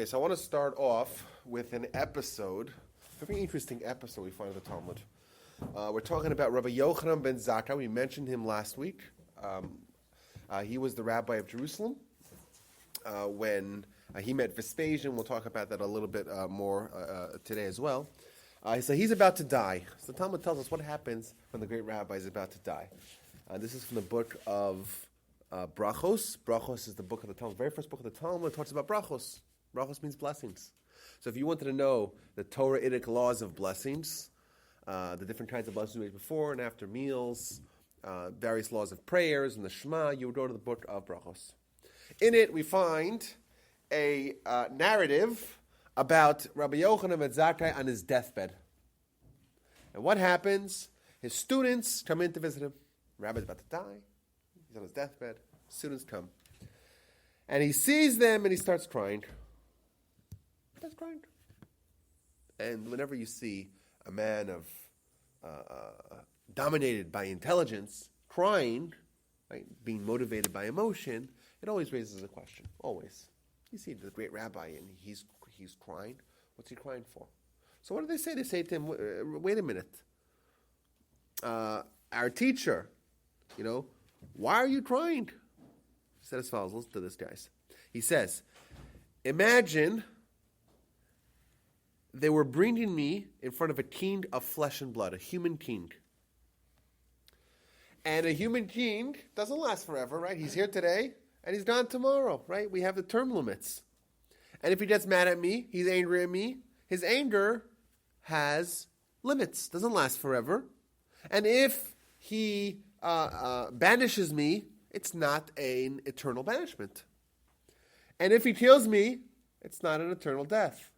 Okay, so I want to start off with an episode, a very interesting episode we find in the Talmud. We're talking about Rabbi Yochanan ben Zakkai. We mentioned him last week. He was the rabbi of Jerusalem when he met Vespasian. We'll talk about that a little bit more today as well. So he's about to die. So the Talmud tells us what happens when the great rabbi is about to die. This is from the book of Brachos. Brachos is the book of the Talmud. The very first book of the Talmud talks about Brachos. Brachos means blessings. So if you wanted to know the Torah-idic laws of blessings, the different kinds of blessings we made before and after meals, various laws of prayers and the Shema, you would go to the book of Brachos. In it, we find a narrative about Rabbi Yochanan ben Zakkai on his deathbed. And what happens? His students come in to visit him. The rabbi's about to die. He's on his deathbed. Students come. And he sees them and he starts crying. Starts crying. And whenever you see a man of dominated by intelligence crying, right, being motivated by emotion, it always raises a question. Always. You see the great rabbi and he's crying. What's he crying for? So what do they say? They say to him, wait a minute. Our teacher, why are you crying? He said as follows. Listen to this, guys. He says, imagine they were bringing me in front of a king of flesh and blood, a human king. And a human king doesn't last forever, right? He's here today and he's gone tomorrow, right? We have the term limits. And if he gets mad at me, he's angry at me, his anger has limits, doesn't last forever. And if he banishes me, it's not an eternal banishment. And if he kills me, it's not an eternal death.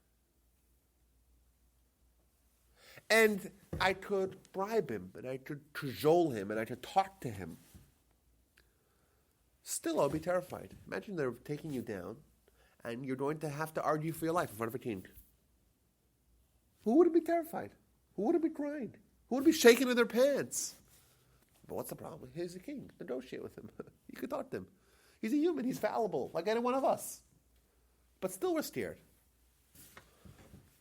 And I could bribe him, and I could cajole him, and I could talk to him. Still, I'll be terrified. Imagine they're taking you down, and you're going to have to argue for your life in front of a king. Who wouldn't be terrified? Who wouldn't be crying? Who would be shaking in their pants? But what's the problem? He's a king. Negotiate with him. You could talk to him. He's a human. He's fallible, like any one of us. But still we're scared.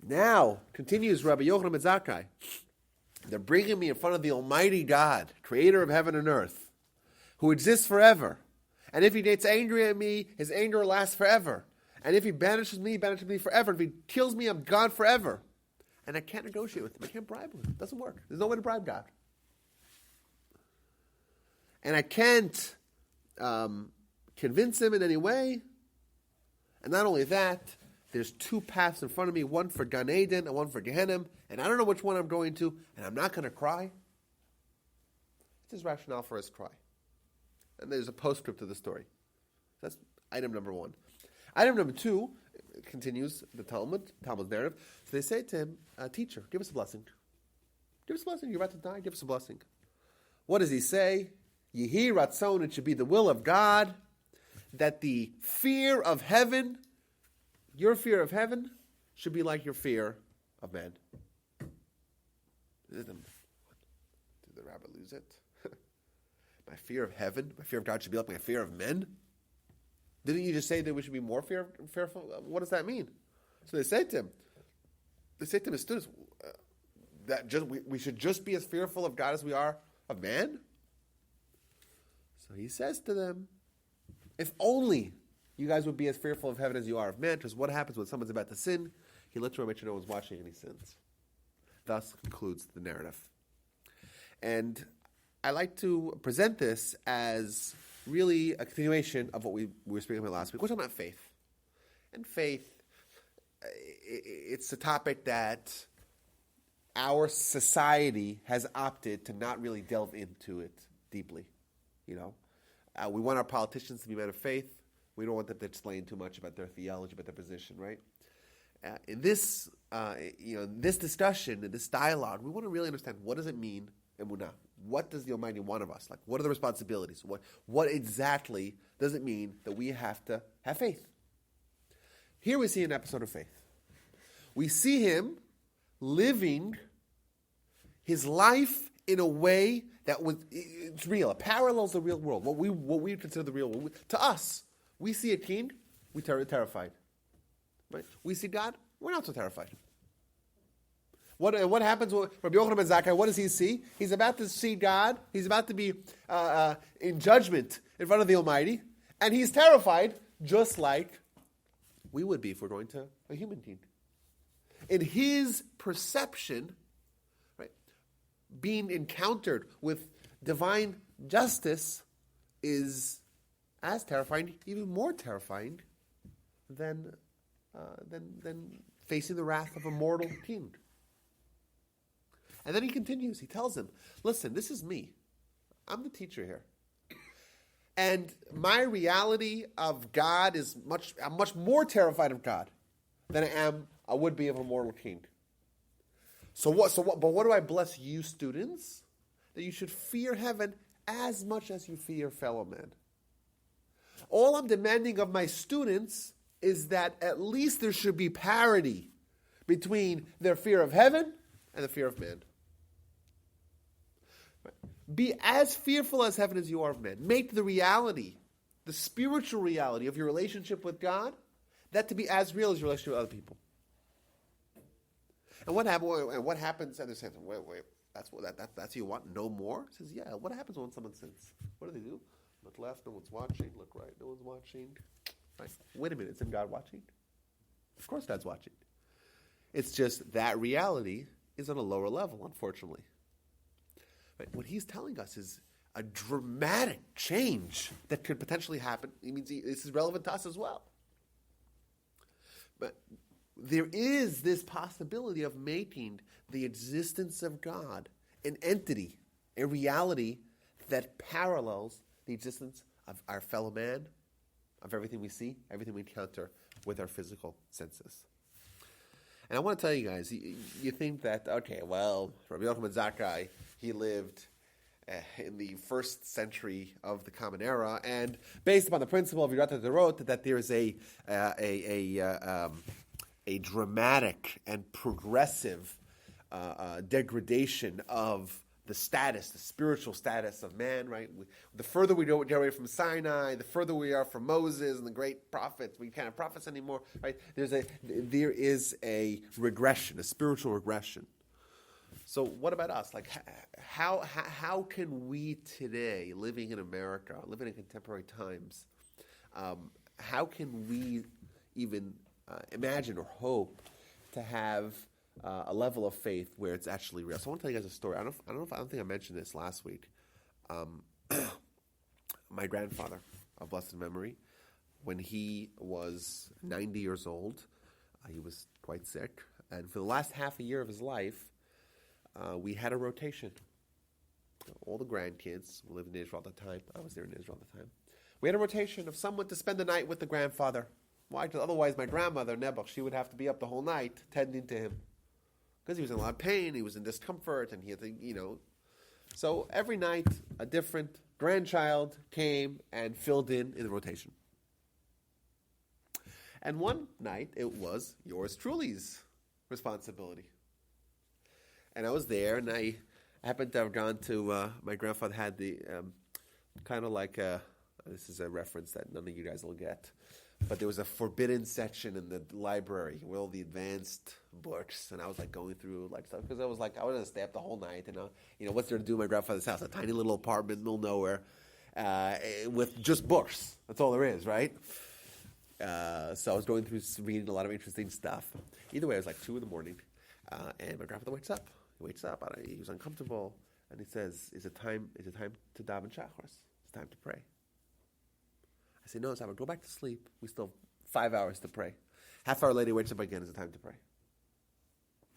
Now, continues Rabbi Yochanan ben Zakkai, they're bringing me in front of the Almighty God, creator of heaven and earth, who exists forever. And if he gets angry at me, his anger lasts forever. And if he banishes me forever. If he kills me, I'm gone forever. And I can't negotiate with him. I can't bribe him. It doesn't work. There's no way to bribe God. And I can't convince him in any way. And not only that, there's two paths in front of me, one for Gan Eden and one for Gehenna, and I don't know which one I'm going to, and I'm not going to cry. It's his rationale for his cry. And there's a postscript to the story. That's item number one. Item number two continues the Talmud's narrative. So they say to him, teacher, give us a blessing. Give us a blessing. You're about to die. Give us a blessing. What does he say? Yehi Ratzon, it should be the will of God that the fear of heaven, your fear of heaven, should be like your fear of man. Did the rabbi lose it? My fear of heaven, my fear of God should be like my fear of men? Didn't you just say that we should be more fearful? What does that mean? So they say to his students, we should just be as fearful of God as we are of man? So he says to them, if only you guys would be as fearful of heaven as you are of man, because what happens when someone's about to sin? He literally makes sure no one's watching and he sins. Thus concludes the narrative. And I like to present this as really a continuation of what we were speaking about last week. We're talking about faith. And faith, it's a topic that our society has opted to not really delve into it deeply. We want our politicians to be men of faith. We don't want them to explain too much about their theology, about their position, right? In this discussion, in this dialogue, we want to really understand what does it mean, emunah. What does the Almighty want of us? Like, what are the responsibilities? What exactly does it mean that we have to have faith? Here we see an episode of faith. We see him living his life in a way that it's real. It parallels the real world. What we consider the real world. To us, we see a king, we're terrified. Right? We see God, we're not so terrified. What happens with Rabbi Yochanan ben Zakkai? What does he see? He's about to see God. He's about to be in judgment in front of the Almighty. And he's terrified, just like we would be if we're going to a human being. In his perception, right, being encountered with divine justice is as terrifying, even more terrifying than facing the wrath of a mortal king. And then he continues. He tells him, listen, this is me. I'm the teacher here. And my reality of God is I'm much more terrified of God than I would be of a mortal king. But what do I bless you, students? That you should fear heaven as much as you fear your fellow man. All I'm demanding of my students is that at least there should be parity between their fear of heaven and the fear of man. Be as fearful as heaven as you are of man. Make the reality, the spiritual reality of your relationship with God, that to be as real as your relationship with other people. And what happens? And they're saying, wait, that's what you want? No more? He says, yeah. What happens when someone sins? What do? Look left, no one's watching. Look right, no one's watching. Right? Wait a minute, isn't God watching? Of course God's watching. It's just that reality is on a lower level, unfortunately. Right? What he's telling us is a dramatic change that could potentially happen. He means this is relevant to us as well. But there is this possibility of making the existence of God an entity, a reality that parallels the existence of our fellow man, of everything we see, everything we encounter with our physical senses. And I want to tell you guys, you think that, okay, well, Rabbi Yaakov ben Zakkai, he lived in the first century of the Common Era, and based upon the principle of Yirata Derot, that there is a dramatic and progressive degradation of the status, the spiritual status of man, right? The further we get away from Sinai, the further we are from Moses and the great prophets, we can't have prophets anymore, right? There is a regression, a spiritual regression. So what about us? Like, how can we today, living in America, living in contemporary times, how can we even imagine or hope to have a level of faith where it's actually real? So I want to tell you guys a story. I don't think I mentioned this last week. My grandfather of blessed memory, when he was 90 years old, he was quite sick, and for the last half a year of his life, we had a rotation. All the grandkids who lived in Israel at the time. I was there in Israel at the time. We had a rotation of someone to spend the night with the grandfather. Why? Because otherwise my grandmother, Nebuch, she would have to be up the whole night tending to him. Because he was in a lot of pain, he was in discomfort, and he had to, So every night, a different grandchild came and filled in the rotation. And one night, it was yours truly's responsibility. And I was there, and I happened to have gone to, my grandfather had the, kind of like this is a reference that none of you guys will get, but there was a forbidden section in the library with all the advanced books, and I was like going through like stuff, because I was going to stay up the whole night, and what's there to do in my grandfather's house? A tiny little apartment in the middle of nowhere, with just books. That's all there is, right? So I was going through reading a lot of interesting stuff. Either way, it was like 2 a.m, and my grandfather wakes up. He wakes up, he was uncomfortable, and he says, Is it time to daven Shacharis? It's time to pray. I say, no, Saba, go back to sleep. We still have 5 hours to pray. Half hour later, he wakes up again. Is it time to pray?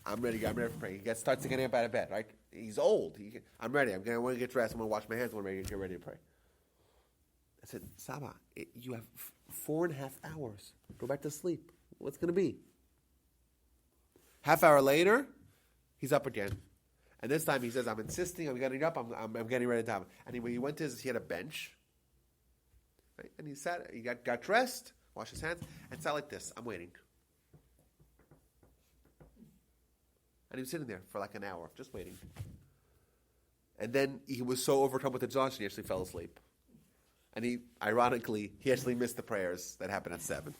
I'm ready for pray. He starts to get up out of bed, right? He's old. I'm ready. I want to get dressed. I'm going to wash my hands. I'm ready to get ready to pray. I said, Saba, you have 4.5 hours. Go back to sleep. What's going to be? Half hour later, he's up again. And this time he says, I'm insisting. I'm getting up. I'm getting ready to daven. And when he went to he had a bench. Right? And he got dressed, washed his hands, and sat like this. I'm waiting. And he was sitting there for like an hour, just waiting. And then he was so overcome with exhaustion, he actually fell asleep. And he actually missed the prayers that happened at 7.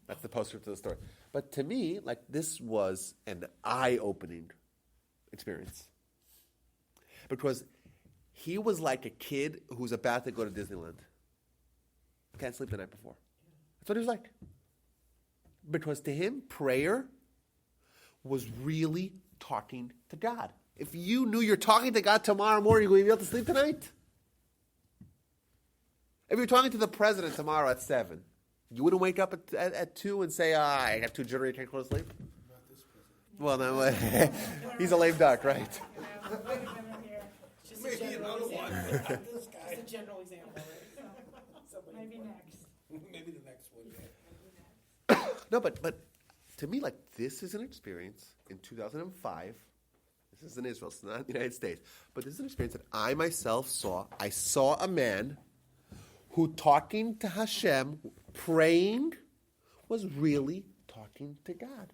That's the postscript to the story. But to me, like, this was an eye-opening experience. Because he was like a kid who's about to go to Disneyland. Can't sleep the night before. That's what he was like. Because to him, prayer was really talking to God. If you knew you're talking to God tomorrow morning, you're going to be able to sleep tonight? If you're talking to the president tomorrow at 7, you wouldn't wake up at 2 and say, I got too jittery, I can't go to sleep? Not this president. Well, no, he's a lame duck, right? Maybe another one. This guy. Just a general example, right? So, maybe next. Maybe the next one, yeah. No, but to me, like, this is an experience in 2005. This is in Israel, it's not in the United States. But this is an experience that I myself saw. I saw a man who, talking to Hashem, praying, was really talking to God.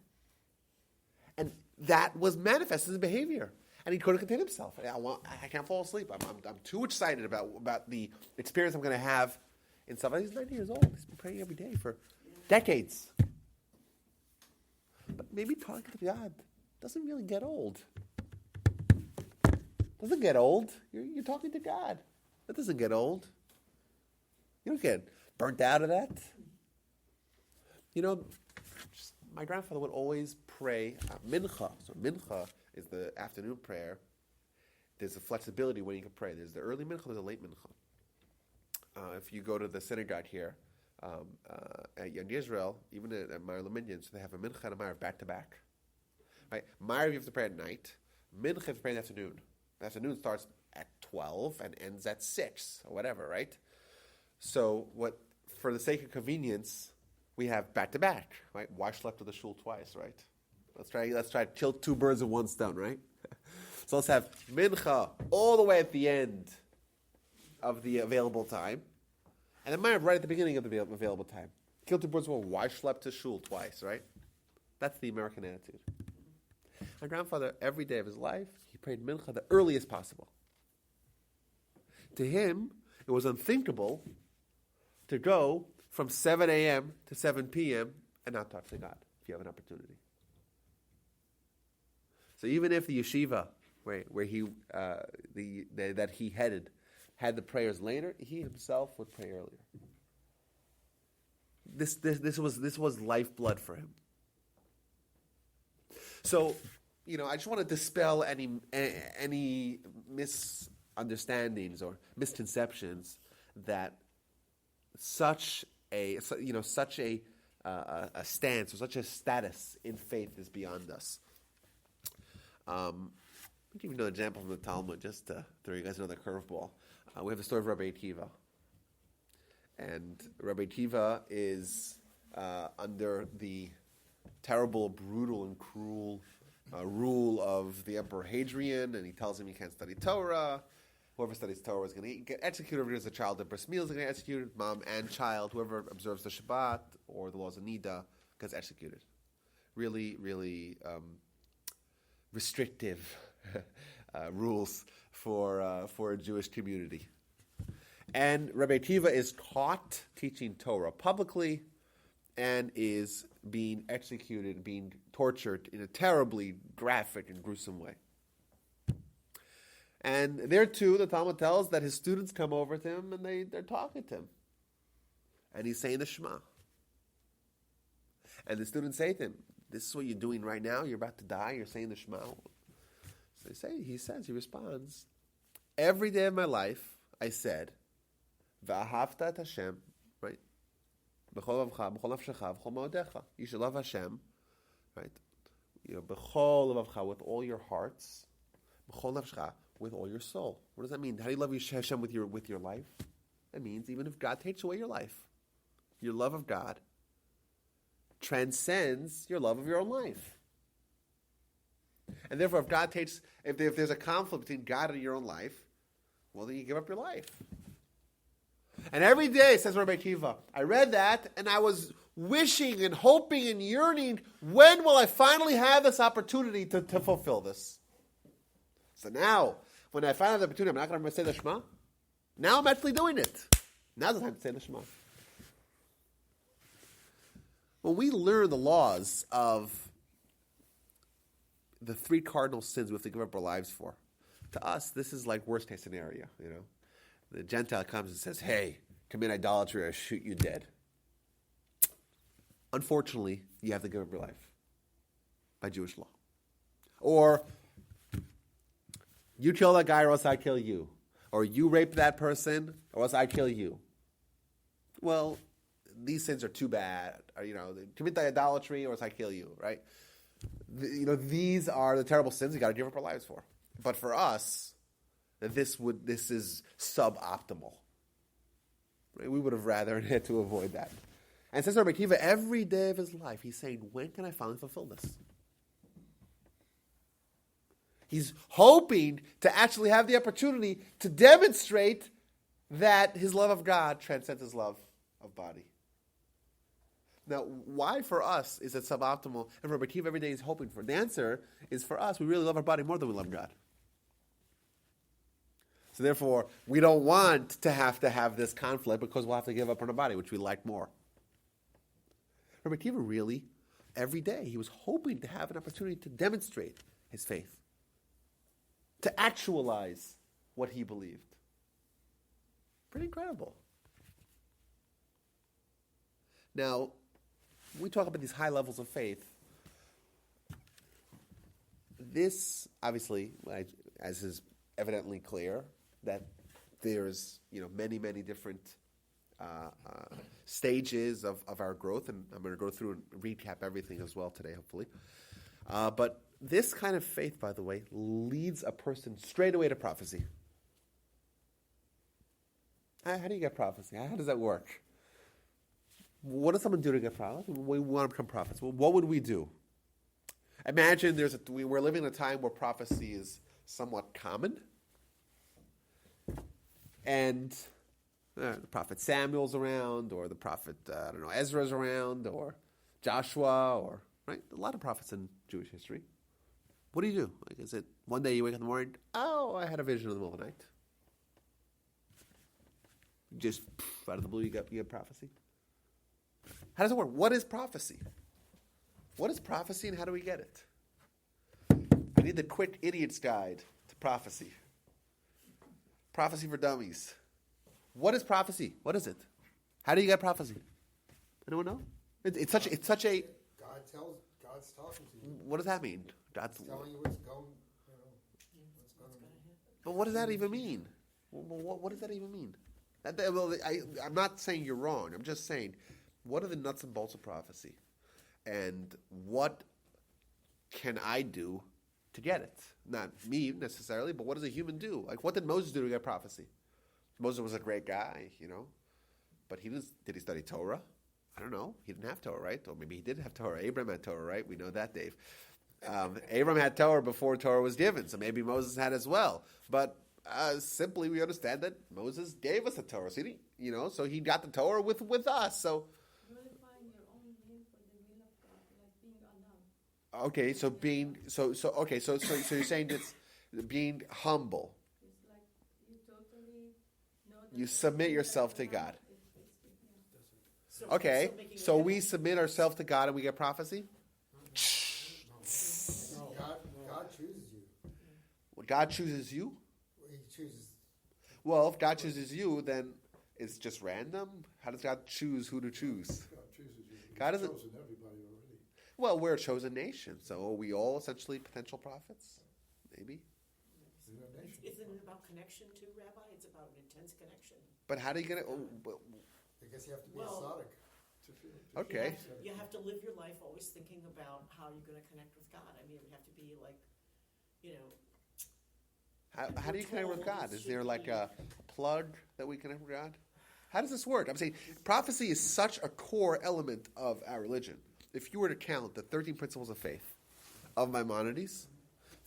And that was manifest in his behavior. And he couldn't contain himself. I can't fall asleep. I'm too excited about the experience I'm going to have in stuff. He's 90 years old. He's been praying every day for decades. But maybe talking to God doesn't really get old. Doesn't get old. You're talking to God. That doesn't get old. You don't get burnt out of that. You know, my grandfather would always pray mincha. So mincha is the afternoon prayer. There's a flexibility when you can pray. There's the early mincha, there's a late mincha. If you go to the synagogue here in Israel, even at Meir Laminian, so they have a mincha and a Meir back to back. Right? Meir you have to pray at night. Mincha you have to pray in the afternoon. The afternoon starts at 12 and ends at 6 or whatever, right? So what, for the sake of convenience, we have back to back, right? Why schlep to the shul twice, right? Let's try to kill two birds with one stone, right? So let's have mincha all the way at the end of the available time, and then Ma'ariv right at the beginning of the available time. Kill two birds with one. Why schlep to shul twice, right? That's the American attitude. My grandfather, every day of his life, he prayed mincha the earliest possible. To him, it was unthinkable to go from 7 a.m. to 7 p.m. and not talk to God if you have an opportunity. So even if the yeshiva where he that he headed had the prayers later, he himself would pray earlier. This was lifeblood for him. So, I just want to dispel any misunderstandings or misconceptions that such a stance or such a status in faith is beyond us. I'll give you another example from the Talmud, just to throw you guys another curveball. We have the story of Rabbi Akiva. And Rabbi Akiva is under the terrible, brutal, and cruel rule of the Emperor Hadrian, and he tells him he can't study Torah. Whoever studies Torah is going to get executed. Whoever is a child at bris milah is going to get executed. Mom and child, whoever observes the Shabbat or the laws of Nida, gets executed. Really, really restrictive rules for a Jewish community. And Rabbi Akiva is caught teaching Torah publicly and is being executed, being tortured in a terribly graphic and gruesome way. And there too, the Talmud tells that his students come over to him and they're talking to him. And he's saying the Shema. And the students say to him, this is what you're doing right now? You're about to die? You're saying the Shema? So he responds, every day of my life, I said, V'ahavta et Hashem, right? B'chol avcha, b'chol nafshecha, b'chol ma'odecha. You should love Hashem, right? B'chol avcha, with all your hearts, b'chol nafshecha, with all your soul. What does that mean? How do you love Hashem with your life? That means even if God takes away your life, your love of God transcends your love of your own life. And therefore, if there's a conflict between God and your own life, well, then you give up your life. And every day, says Rabbi Akiva, I read that and I was wishing and hoping and yearning, when will I finally have this opportunity to fulfill this? So now, when I finally have the opportunity, I'm not going to say the Shema. Now I'm actually doing it. Now's the time to say the Shema. when we learn the laws of the three cardinal sins we have to give up our lives for, to us, this is like worst case scenario, The Gentile comes and says, hey, commit idolatry or I'll shoot you dead. Unfortunately, you have to give up your life by Jewish law. Or you kill that guy or else I kill you. Or you rape that person or else I kill you. Well, these sins are too bad. Or, commit the idolatry or else I kill you, right? These are the terrible sins you got to give up our lives for. But for us, this is suboptimal. Right? We would have rather had to avoid that. And says Rabbi Akiva, every day of his life, he's saying, when can I finally fulfill this? He's hoping to actually have the opportunity to demonstrate that his love of God transcends his love of body. Now, why for us is it suboptimal? And Rabbi Akiva every day is hoping for. The answer is for us, we really love our body more than we love God. So therefore, we don't want to have this conflict because we'll have to give up on our body, which we like more. Rabbi Akiva really, every day, he was hoping to have an opportunity to demonstrate his faith, to actualize what he believed. Pretty incredible. Now, when we talk about these high levels of faith, this, obviously, as is evidently clear, that there's many, many different stages of our growth, and I'm going to go through and recap everything as well today, hopefully. But this kind of faith, by the way, leads a person straight away to prophecy. How do you get prophecy? How does that work? What does someone do to get prophecy? We want to become prophets. Well, what would we do? Imagine we're living in a time where prophecy is somewhat common. And the prophet Samuel's around, or the prophet, Ezra's around, or Joshua, or, right? A lot of prophets in Jewish history. What do you do? Is it one day you wake up in the morning, oh, I had a vision in the middle of the night? Just out of the blue, you get prophecy? How does it work? What is prophecy? What is prophecy and how do we get it? I need the quick idiot's guide to prophecy. Prophecy for dummies. What is prophecy? What is it? How do you get prophecy? Anyone know? It's such a. God's talking to you. What does that mean? God's telling you what's going. What's going to happen. But what does that even mean? What does that even mean? I'm not saying you're wrong. I'm just saying, what are the nuts and bolts of prophecy? And what can I do to get it? Not me necessarily, but what does a human do? Like, what did Moses do to get prophecy? Moses was a great guy, but did he study Torah? I don't know. He didn't have Torah, right? Or maybe he did have Torah. Abraham had Torah, right? We know that, Dave. Abraham had Torah before Torah was given, so maybe Moses had as well. But simply, we understand that Moses gave us the Torah, so he got the Torah with us. So, Modifying your own will for the will of God, like being allowed. okay, so you're saying it's being humble. It's like you totally know that You submit yourself to God. It's Okay, so we submit ourselves to God and we get prophecy? God chooses you. Well, God chooses you? He chooses. Well, if God chooses you, then it's just random? How does God choose who to choose? God chooses you. God doesn't- He's chosen everybody already. Well, we're a chosen nation, so are we all essentially potential prophets? Maybe. We're a nation. Isn't it about connection too, Rabbi? It's about an intense connection. But how do you get it? I guess you have to be Well- a Sadiq. Okay. You have to live your life always thinking about how you're going to connect with God. I mean, we have to be like, How do you connect with God? Is there like a plug that we connect with God? How does this work? I'm saying prophecy is such a core element of our religion. If you were to count the 13 principles of faith of Maimonides,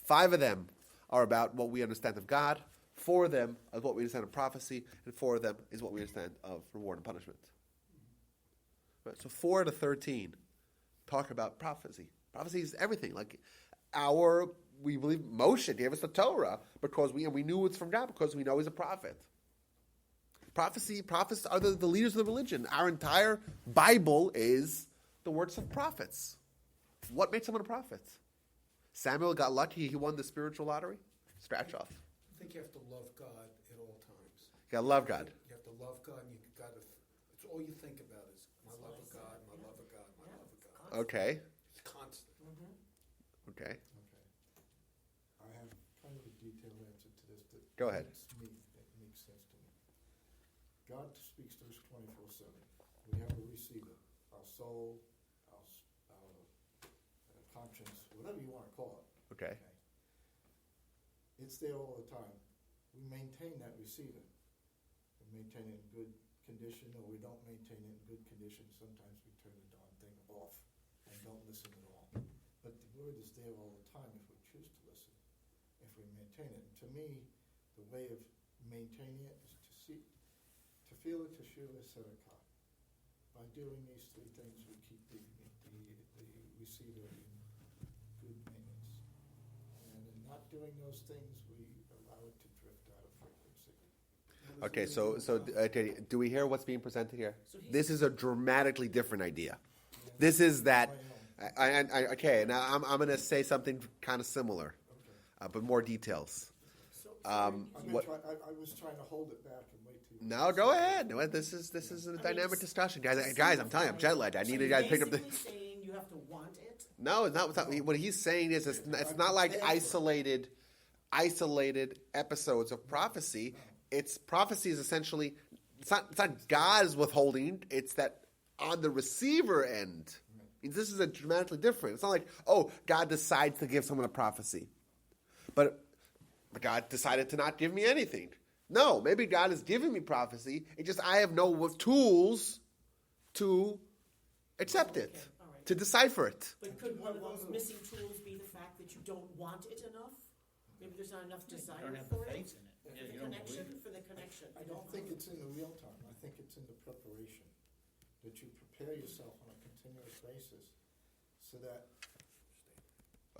5 of them are about what we understand of God, 4 of them are what we understand of prophecy, and 4 of them is what we understand of reward and punishment. Right? So 4 out of 13 talk about prophecy. Prophecy is everything. Like we believe Moshe gave us the Torah because we knew it's from God because we know he's a prophet. Prophets are the leaders of the religion. Our entire Bible is the words of prophets. What made someone a prophet? Samuel got lucky. He won the spiritual lottery. Scratch off. I think you have to love God at all times. You got to love God. You have to love God, and you got to. It's all you think about is my love of God, my love of God, my love of God. Okay. It's constant. Okay. Okay. I have kind of a detailed answer to this. That Go ahead. that makes sense to me. God speaks to us 24/7. We have a receiver, our soul, our conscience, whatever you want to call it. Okay. It's there all the time. We maintain that receiver. We maintain it in good condition, or we don't maintain it in good condition. Sometimes we turn the darn thing off and don't listen at all. But the word is there all the time if we choose to listen, if we maintain it. And to me, the way of maintaining it is to feel it, to shiva sedekah. By doing these three things, we keep the receiver in good maintenance. And in not doing those things, we allow it to drift out of frequency. Okay, okay, do we hear what's being presented here? So he's- This is a dramatically different idea. This is that. Okay, now I'm going to say something kind of similar, but more details. So, I What? was trying to hold it back and wait till. No, go ahead. No, this is a dynamic discussion, guys. Guys, I'm telling you, I'm jet lagged. I need you guys to pick up the. basically saying you have to want it. No, it's not. What he's saying is, it's not like isolated episodes of prophecy. It's prophecy is essentially. It's not God's withholding. It's that on the receiver end. This is a dramatically different. It's not like, oh, God decides to give someone a prophecy, but God decided to not give me anything. No, maybe God is giving me prophecy. It's just I have no tools to accept it, Okay, all right. to decipher it. But could one of those missing tools be the fact that you don't want it enough? Maybe there's not enough You desire don't have the for it? faith in it. For Yeah, the you don't connection, believe it. for the connection. I don't think it's in the real time. I think it's in the preparation. That you prepare yourself on a continuous basis so that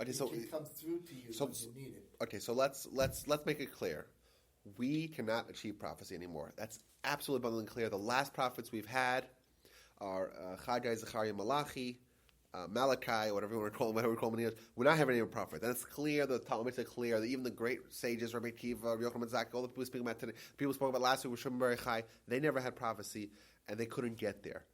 Okay, it so can come through to you so- when you need it. okay, so let's make it clear. We cannot achieve prophecy anymore. That's absolutely abundantly clear. The last prophets we've had are Haggai, Zechariah, Malachi, Malachi, whatever you want to call them, whatever we call them. We're not having any prophets. And it's clear, the Talmuds are clear, that even the great sages, Rabbi Akiva, Rabbi Yochanan ben Zakkai, all the people we speak about today, people spoke about last week with Shimon Bar Yochai, they never had prophecy, and they couldn't get there.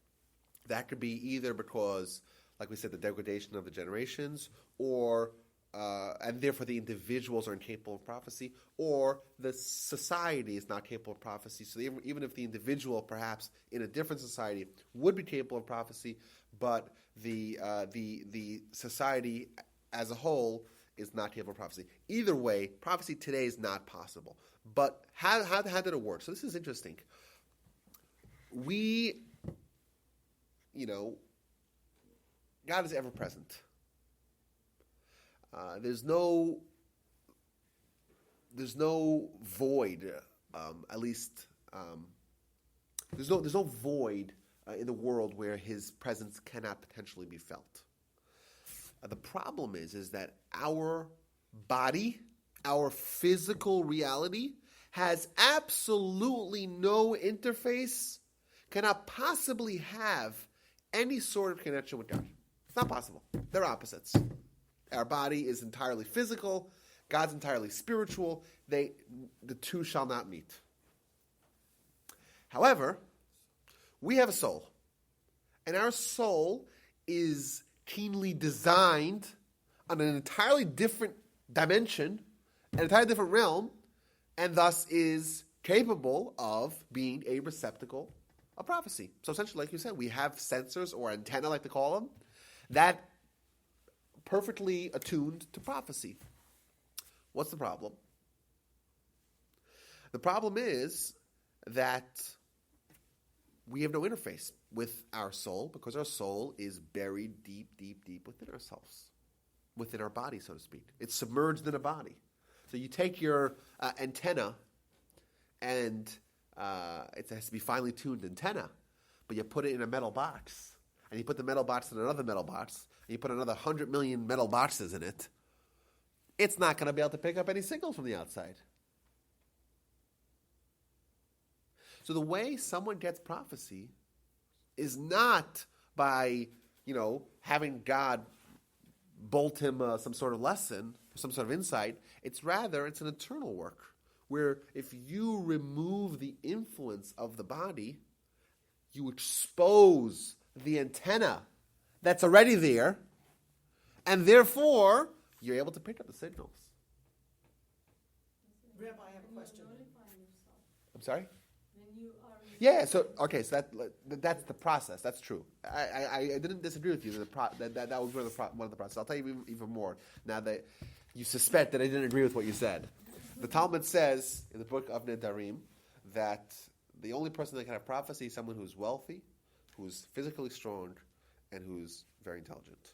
That could be either because, like we said, the degradation of the generations, or and therefore the individuals are incapable of prophecy, or the society is not capable of prophecy. So even if the individual, perhaps in a different society, would be capable of prophecy, but the society as a whole is not capable of prophecy. Either way, prophecy today is not possible. But how did it work? So this is interesting. God is ever present. There's no void. At least there's no void in the world where His presence cannot potentially be felt. The problem is that our body, our physical reality, has absolutely no interface, cannot possibly have any sort of connection with God. It's not possible. They're opposites. Our body is entirely physical. God's entirely spiritual. The two shall not meet. However, we have a soul. And our soul is keenly designed on an entirely different dimension, an entirely different realm, and thus is capable of being a receptacle of prophecy. So essentially, like you said, we have sensors, or antenna, like to call them, that perfectly attuned to prophecy. What's the problem? The problem is that we have no interface with our soul, because our soul is buried deep, deep, deep within ourselves, within our body, so to speak. It's submerged in a body. So you take your antenna, and it has to be finely tuned antenna, but you put it in a metal box, and you put the metal box in another metal box, and you put another 100 million metal boxes in it. It's not going to be able to pick up any signals from the outside. So the way someone gets prophecy is not by having God bolt him some sort of lesson, some sort of insight. It's an internal work where if you remove the influence of the body, you expose the antenna that's already there, and therefore you're able to pick up the signals. Rabbi, I have a question. Glorifying yourself. I'm sorry? When you are Yeah, so that's the process. That's true. I didn't disagree with you. That was one of the process. I'll tell you even more now that you suspect that I didn't agree with what you said. The Talmud says in the book of Nedarim that the only person that can have prophecy is someone who's wealthy, who's physically strong, and who's very intelligent.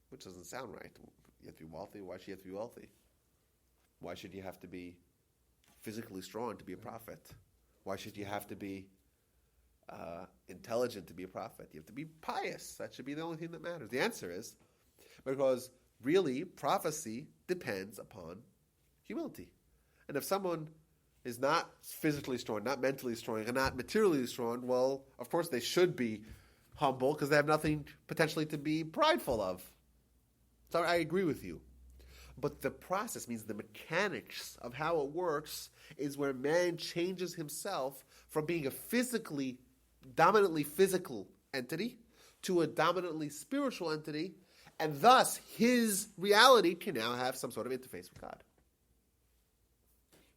Which doesn't sound right. You have to be wealthy. Why should you have to be wealthy? Why should you have to be physically strong to be a prophet? Why should you have to be intelligent to be a prophet? You have to be pious. That should be the only thing that matters. The answer is because really prophecy depends upon humility. And if someone is not physically strong, not mentally strong, and not materially strong, well, of course they should be humble because they have nothing potentially to be prideful of. So I agree with you. But the process means the mechanics of how it works is where man changes himself from being a dominantly physical entity to a dominantly spiritual entity, and thus his reality can now have some sort of interface with God.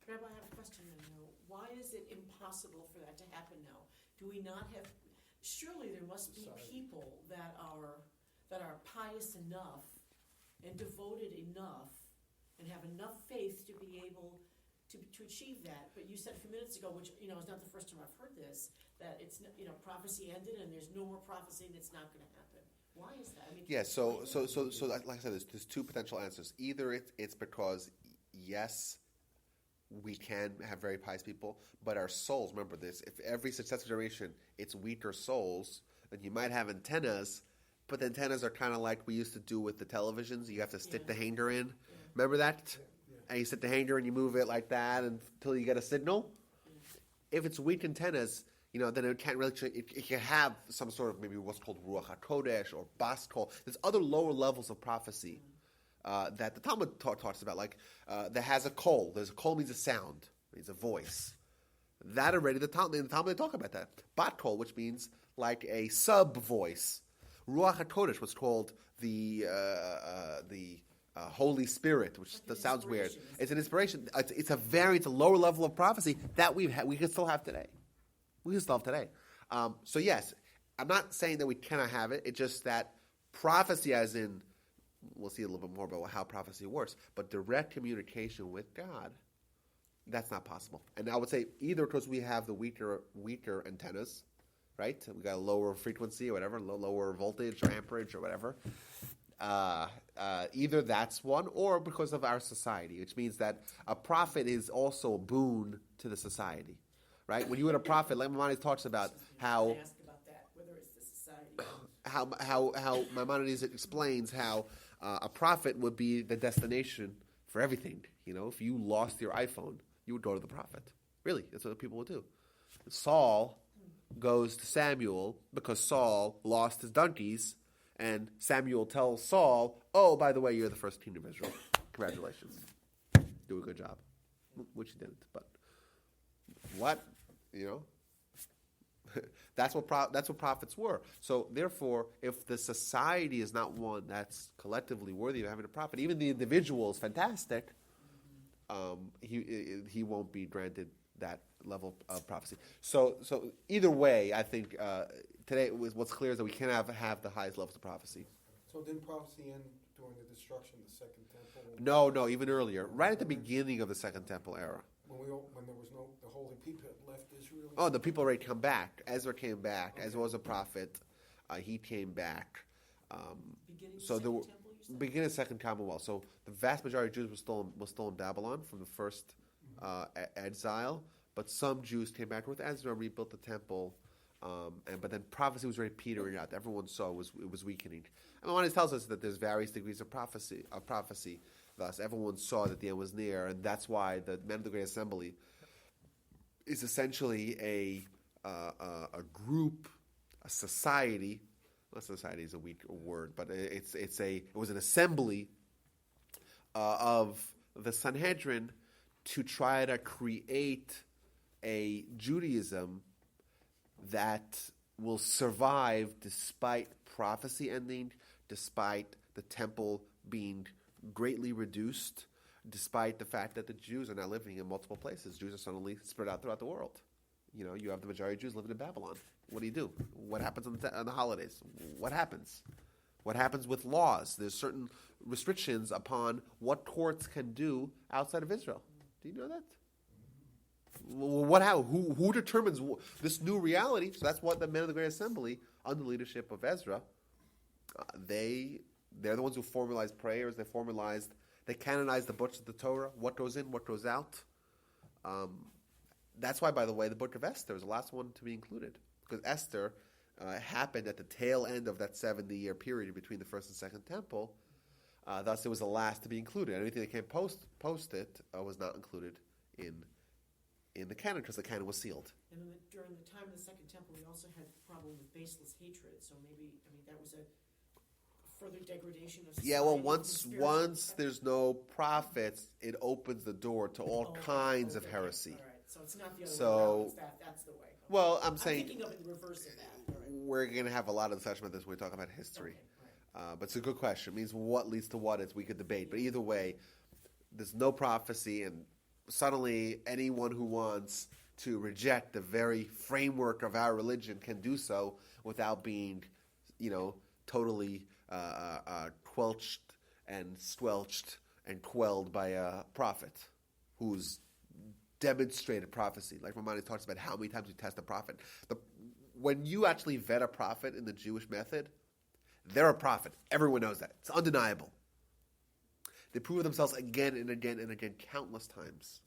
Rabbi, I have a question now. Why is it impossible for that to happen now? Do we not have? Surely there must be people that are pious enough and devoted enough and have enough faith to be able to achieve that. But you said a few minutes ago, which is not the first time I've heard this, that it's prophecy ended and there's no more prophecy and it's not going to happen. Why is that? I mean, Yeah, so like I said, there's two potential answers. Either it's because yes, we can have very pious people, but our souls, remember this, if every successive generation it's weaker souls, then you might have antennas, but the antennas are kind of like we used to do with the televisions. You have to stick the hanger in. Remember that? And you stick the hanger and you move it like that until you get a signal. If it's weak antennas, then it can't really. It can have some sort of maybe what's called Ruach HaKodesh or Bas Kol. There's other lower levels of prophecy that the Talmud talks about. Like that has a kol. There's a kol means a sound. Means a voice. That already the Talmud they talk about that. Bat kol, which means like a sub voice. Ruach HaKodesh was called the Holy Spirit, which sounds weird. It's an inspiration. It's a lower level of prophecy that we can still have today. We can still have today. So yes, I'm not saying that we cannot have it. It's just that prophecy, as in, we'll see a little bit more about how prophecy works, but direct communication with God, that's not possible. And I would say either because we have the weaker antennas, right? We got a lower frequency or whatever, lower voltage or amperage or whatever. Either that's one, or because of our society, which means that a prophet is also a boon to the society, right? When you had a prophet, like Maimonides talks about how. I ask about that, whether it's the society. How Maimonides explains how a prophet would be the destination for everything. If you lost your iPhone, you would go to the prophet. Really, that's what people would do. Saul goes to Samuel because Saul lost his donkeys, and Samuel tells Saul, "Oh, by the way, you're the first king of Israel. Congratulations, do a good job," which he didn't. But what that's what prophets were. So therefore, if the society is not one that's collectively worthy of having a prophet, even the individual is fantastic. He won't be granted that level of prophecy. So either way, I think today what's clear is that we cannot have the highest levels of prophecy. So didn't prophecy end during the destruction of the Second Temple? No, even earlier, right at the beginning of the Second Temple era. When there was the holy people had left Israel? Oh, the people already come back. Ezra came back. Ezra was a prophet. He came back. Beginning of the Second Commonwealth. So the vast majority of Jews was still in Babylon from the first exile, but some Jews came back with Ezra and rebuilt the temple. But then prophecy was already petering out. Everyone saw it was weakening. And Maimonides tells us that there's various degrees of prophecy. Thus, everyone saw that the end was near, and that's why the Men of the Great Assembly is essentially a group, a society, society is a weak word, but it was an assembly of the Sanhedrin to try to create a Judaism that will survive despite prophecy ending, despite the temple being greatly reduced, despite the fact that the Jews are now living in multiple places. Jews are suddenly spread out throughout the world. You have the majority of Jews living in Babylon. What do? What happens on the holidays? What happens? What happens with laws? There's certain restrictions upon what courts can do outside of Israel. Do you know that? Who determines this new reality? So that's what the men of the Great Assembly, under the leadership of Ezra, they're the ones who formalized prayers. They canonized the books of the Torah. What goes in, what goes out. That's why, by the way, the book of Esther is the last one to be included, because Esther happened at the tail end of that 70-year period between the first and second temple. Thus, it was the last to be included. Anything that came post it was not included in the canon, because the canon was sealed. And then during the time of the Second Temple, we also had the problem with baseless hatred. So maybe, that was a further degradation of society. Yeah, well, once there's no prophets, it opens the door to all kinds of heresy. All right. So it's not the other way around. That's the way. Okay. Well, I'm saying thinking of it the reverse of that. All right. we're going to have a lot of discussion about this when we talk about history. Okay. All right. But it's a good question. It means what leads to what we could debate. But either way, there's no prophecy, and suddenly anyone who wants to reject the very framework of our religion can do so without being, totally quelched and squelched and quelled by a prophet who's demonstrated prophecy. Like Ramani talks about how many times you test a prophet. When you actually vet a prophet in the Jewish method, they're a prophet. Everyone knows that. It's undeniable. They prove themselves again and again and again countless times.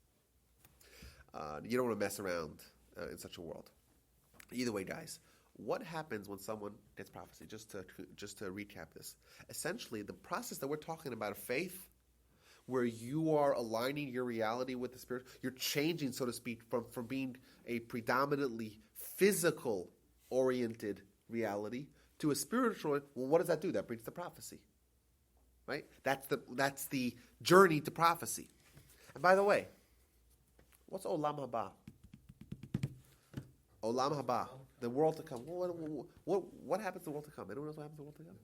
You don't want to mess around in such a world. Either way, guys, what happens when someone gets prophecy? Just to recap this. Essentially, the process that we're talking about of faith, where you are aligning your reality with the Spirit, you're changing, so to speak, from being a predominantly physical-oriented reality to a spiritual. Well, what does that do? That brings the prophecy, right? That's the journey to prophecy. And by the way, what's Olam Haba? Olam Haba, the world to come. What happens to the world to come? Anyone knows what happens to the world to come?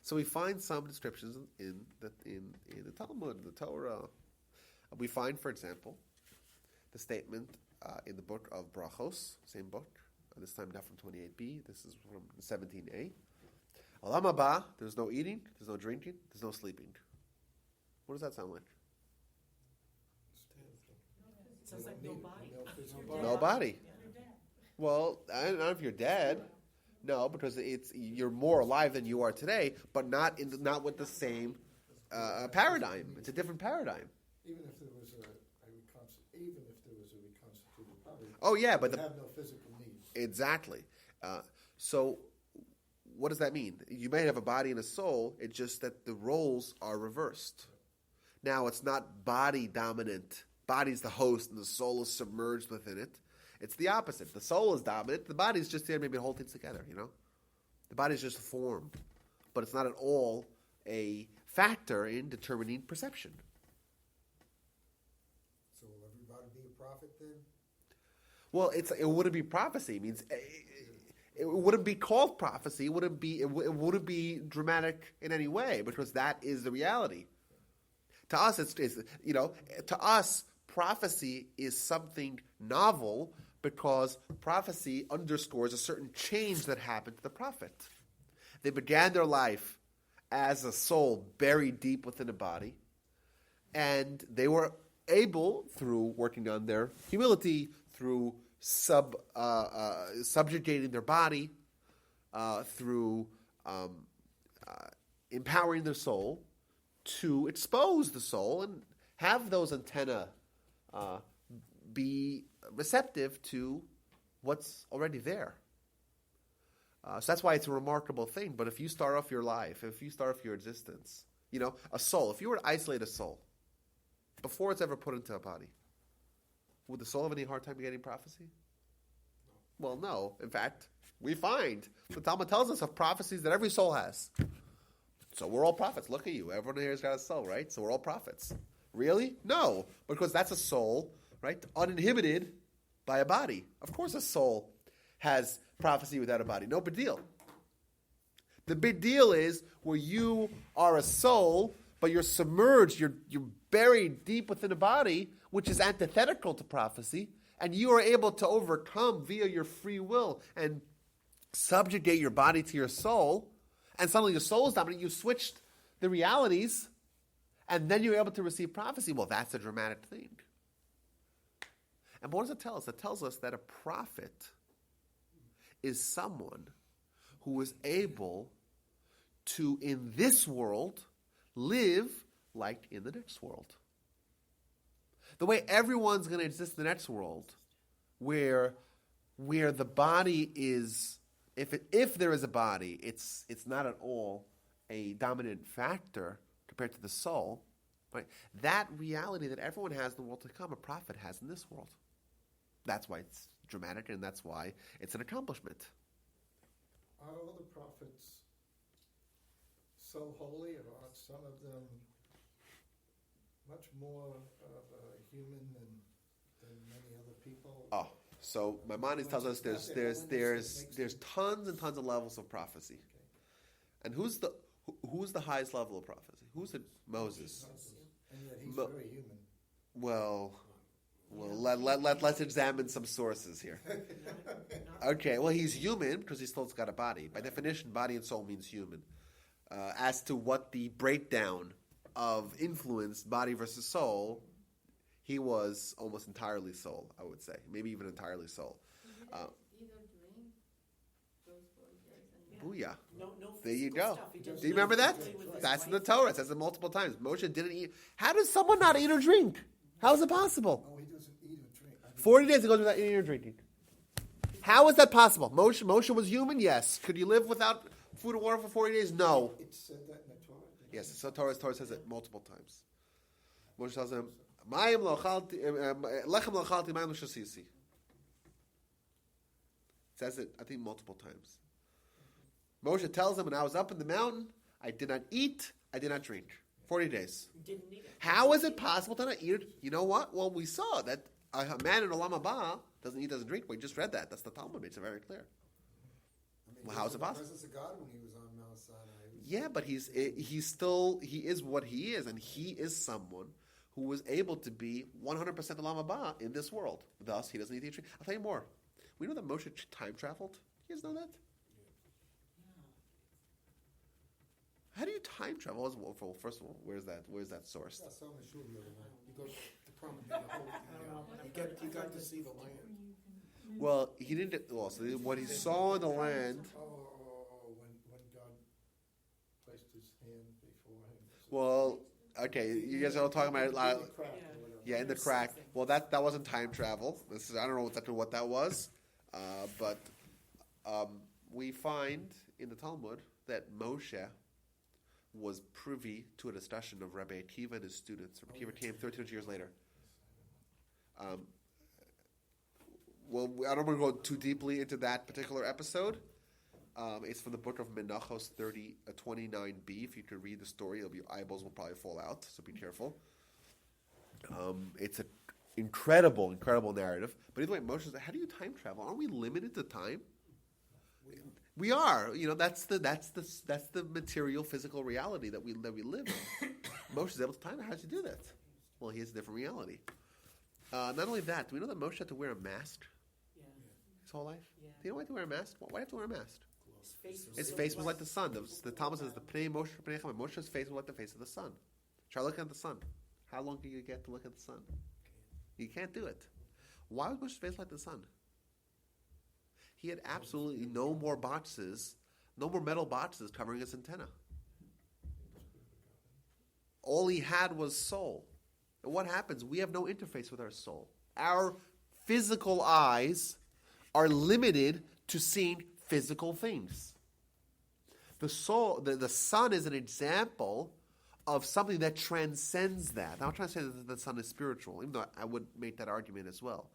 So we find some descriptions in the Talmud, the Torah. We find, for example, the statement in the book of Brachos, same book, this time not from 28b, this is from 17a. Olam Haba, there's no eating, there's no drinking, there's no sleeping. What does that sound like? Sounds like no body. No body. Well, I don't know if you're dead. No, because you're more alive than you are today, but not with the same paradigm. It's a different paradigm. Even if there was a reconstituted body. Oh yeah, but they have no physical needs. Exactly. So, what does that mean? You may have a body and a soul. It's just that the roles are reversed. Now, it's not body dominant. Body's the host, and the soul is submerged within it. It's the opposite. The soul is dominant. The body's just there maybe to hold things together, The body's just formed. But it's not at all a factor in determining perception. So will everybody be a prophet then? Well, it wouldn't be prophecy. It means it wouldn't be called prophecy. It wouldn't be dramatic in any way, because that is the reality. To us, to us, prophecy is something novel, because prophecy underscores a certain change that happened to the prophet. They began their life as a soul buried deep within a body, and they were able, through working on their humility, through subjugating their body, through empowering their soul, to expose the soul and have those antennae be receptive to what's already there. So that's why it's a remarkable thing. But if you start off your life, if you start off your existence, a soul, if you were to isolate a soul before it's ever put into a body, would the soul have any hard time getting prophecy? No. Well, no. In fact, We find the Talmud tells us of prophecies that every soul has. So we're all prophets. Look at you. Everyone here has got a soul, right? So we're all prophets. Really? No, because that's a soul, right? Uninhibited by a body. Of course a soul has prophecy without a body. No big deal. The big deal is where you are a soul, but you're submerged, you're buried deep within a body, which is antithetical to prophecy, and you are able to overcome via your free will and subjugate your body to your soul, and suddenly your soul is dominant, you switched the realities, and then you're able to receive prophecy. Well, that's a dramatic thing. And what does it tell us? It tells us that a prophet is someone who is able to, in this world, live like in the next world. The way everyone's going to exist in the next world, where the body is, if there is a body, it's not at all a dominant factor compared to the soul, right? That reality that everyone has in the world to come, a prophet has in this world. That's why it's dramatic, and that's why it's an accomplishment. Are all the prophets so holy, or are some of them much more of a human than many other people? Oh, so Maimonides tells us there's tons and tons of levels of prophecy. And who's the highest level of prophecy? Who's it? Moses. And yet he's very human. Well, let's examine some sources here. Okay, well, he's human because he's still got a body. By definition, body and soul means human. As to what the breakdown of influence, body versus soul, he was almost entirely soul, I would say. Maybe even entirely soul. Either drink those 4 years and Booyah. No There you physical go. stuff. He just Do you remember that? lived with his That's in the wife. Torah. It says it multiple times. Moshe didn't eat. How does someone not eat or drink? How is it possible? No, he doesn't eat or drink. 40 days he goes without eating or drinking. How is that possible? Moshe was human? Yes. Could you live without food and water for 40 days? No. It said that in the Torah. Yes, so Torah says it multiple times. Moshe tells him, "Mayim lo achalti, lechem lo achalti, mayim lo shasisi." It says it, I think, multiple times. Moshe tells him, when I was up in the mountain, I did not eat, I did not drink. 40 days. Didn't need it. How is it possible to not eat it? You know what? Well, we saw that a man in Olam Haba doesn't eat, doesn't drink. We just read that. That's the Talmud. Makes it very clear. Well, how is it possible? The presence of God when he was on Mount Sinai. Yeah, but he is what he is, and he is someone who was able to be 100% Olam Haba in this world. Thus, he doesn't need to eat. I'll tell you more. We know that Moshe time traveled. You guys know that? How do you time travel? Well, first of all, where's that sourced? Yeah, some is sure the other one. You go to prom and the whole, you got to see the land. Well, he didn't. Well, so what he saw in the land. When God placed his hand before him. Well, okay, you guys are all talking about In the crack or whatever. yeah, in the crack. Well, that wasn't time travel. I don't know exactly what that was, but we find in the Talmud that Moshe was privy to a discussion of Rabbi Akiva and his students. Rabbi Akiva came 1,300 years later. Well, I don't want to go too deeply into that particular episode. It's from the book of Menachos 29b. If you could read the story, your eyeballs will probably fall out, so be careful. It's an incredible narrative. But either way, Moshe said, how do you time travel? Aren't we limited to time? We are. You know, that's the material, physical reality that we live in. Moshe is able to time it. How does he do that? Well, he has a different reality. Not only that, do we know that Moshe had to wear a mask his whole life? Yeah. Do you know why he had to wear a mask? Why do you have to wear a mask? His so face was white. like the sun. The Talmud says the Pnei Moshe Pnei Chama. Moshe's face was like the face of the sun. Try looking at the sun. How long can you get to look at the sun? You can't do it. Why was Moshe's face like the sun? He had absolutely no more metal boxes covering his antenna. All he had was soul. And what happens? We have no interface with our soul. Our physical eyes are limited to seeing physical things. The soul, the sun is an example of something that transcends that. I'm not trying to say that the sun is spiritual, even though I would make that argument as well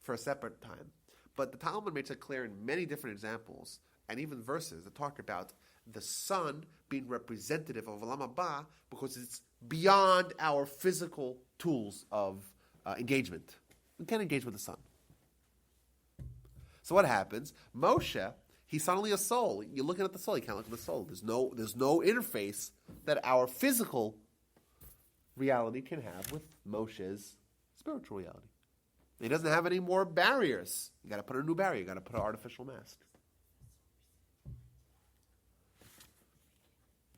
for a separate time. But the Talmud makes it clear in many different examples and even verses that talk about the sun being representative of Olam Haba because it's beyond our physical tools of engagement. We can't engage with the sun. So what happens? Moshe, he's suddenly a soul. You're looking at the soul. You can't look at the soul. There's no interface that our physical reality can have with Moshe's spiritual reality. He doesn't have any more barriers. You got to put a new barrier. You got to put an artificial mask.